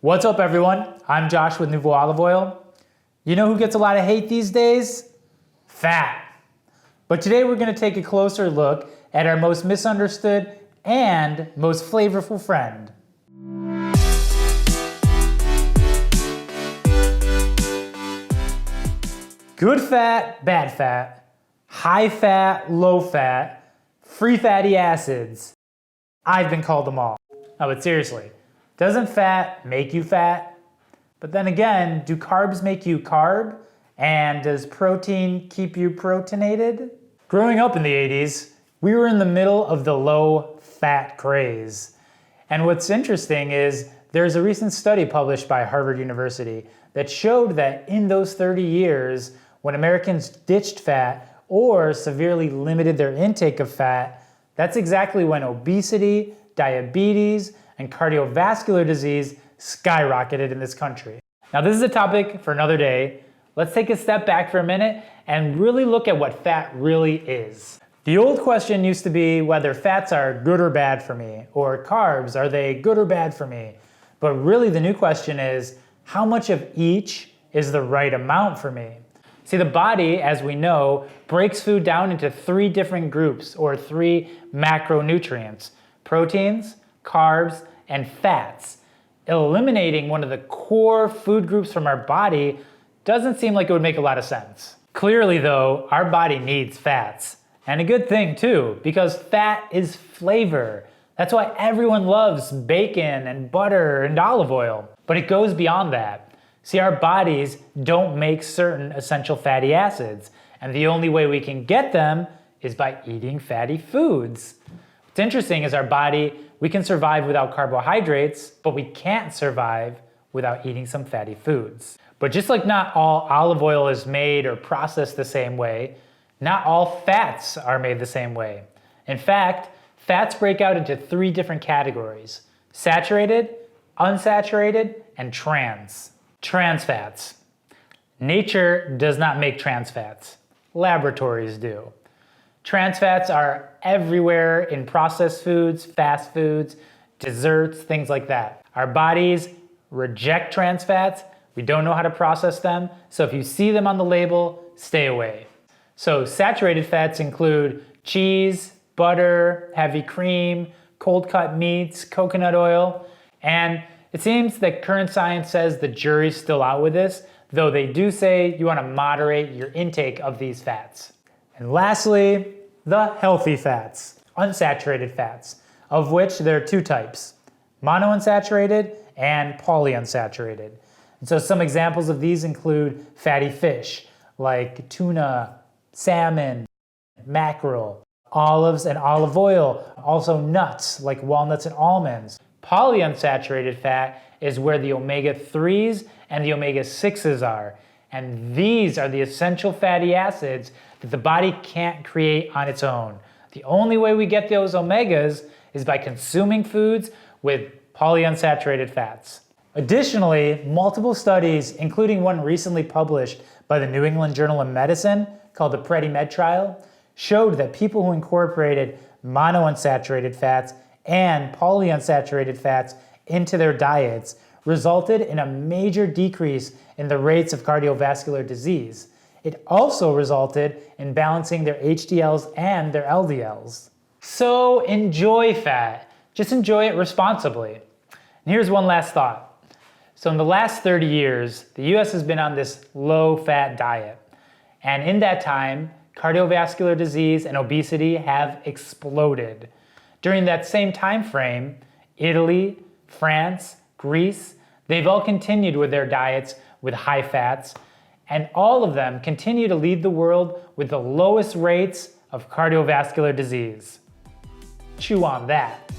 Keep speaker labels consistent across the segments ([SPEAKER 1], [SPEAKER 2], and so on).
[SPEAKER 1] What's up everyone? I'm Josh with Nuvo olive oil. You know who gets a lot of hate these days? Fat. But today we're going to take a closer look at our most misunderstood and most flavorful friend. Good fat, bad fat, high fat, low fat, free fatty acids. I've been called them all. No, but seriously, doesn't fat make you fat? But then again, do carbs make you carb? And does protein keep you proteinated? Growing up in the 80s, we were in the middle of the low fat craze. And what's interesting is there's a recent study published by Harvard University that showed that in those 30 years, when Americans ditched fat or severely limited their intake of fat, that's exactly when obesity, diabetes, and cardiovascular disease skyrocketed in this country. Now this is a topic for another day. Let's take a step back for a minute and really look at what fat really is. The old question used to be whether fats are good or bad for me, or carbs, are they good or bad for me? But really the new question is, how much of each is the right amount for me? See, the body, as we know, breaks food down into 3 different groups, or 3 macronutrients: proteins, carbs, and fats. Eliminating one of the core food groups from our body doesn't seem like it would make a lot of sense. Clearly though, our body needs fats. And a good thing too, because fat is flavor. That's why everyone loves bacon and butter and olive oil. But it goes beyond that. See, our bodies don't make certain essential fatty acids, and the only way we can get them is by eating fatty foods. What's interesting is our body, we can survive without carbohydrates, but we can't survive without eating some fatty foods. But just like not all olive oil is made or processed the same way, not all fats are made the same way. In fact, fats break out into 3 different categories: saturated, unsaturated, and trans. Trans fats. Nature does not make trans fats. Laboratories do. Trans fats are everywhere in processed foods, fast foods, desserts, things like that. Our bodies reject trans fats. We don't know how to process them, so if you see them on the label, stay away. So saturated fats include cheese, butter, heavy cream, cold cut meats, coconut oil, and it seems that current science says the jury's still out with this, though they do say you want to moderate your intake of these fats. And lastly, the healthy fats, unsaturated fats, of which there are 2 types: monounsaturated and polyunsaturated. And so some examples of these include fatty fish, like tuna, salmon, mackerel, olives and olive oil, also nuts, like walnuts and almonds. Polyunsaturated fat is where the omega-3s and the omega-6s are. And these are the essential fatty acids that the body can't create on its own. The only way we get those omegas is by consuming foods with polyunsaturated fats. Additionally, multiple studies, including one recently published by the New England Journal of Medicine called the PREDIMED trial, showed that people who incorporated monounsaturated fats and polyunsaturated fats into their diets resulted in a major decrease in the rates of cardiovascular disease. It also resulted in balancing their HDLs and their LDLs. So enjoy fat, just enjoy it responsibly. And here's one last thought. So in the last 30 years, the US has been on this low-fat diet. And in that time, cardiovascular disease and obesity have exploded. During that same time frame, Italy, France, Greece, they've all continued with their diets with high fats, and all of them continue to lead the world with the lowest rates of cardiovascular disease. Chew on that.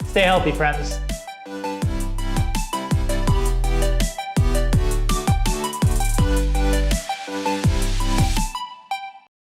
[SPEAKER 1] Stay healthy, friends.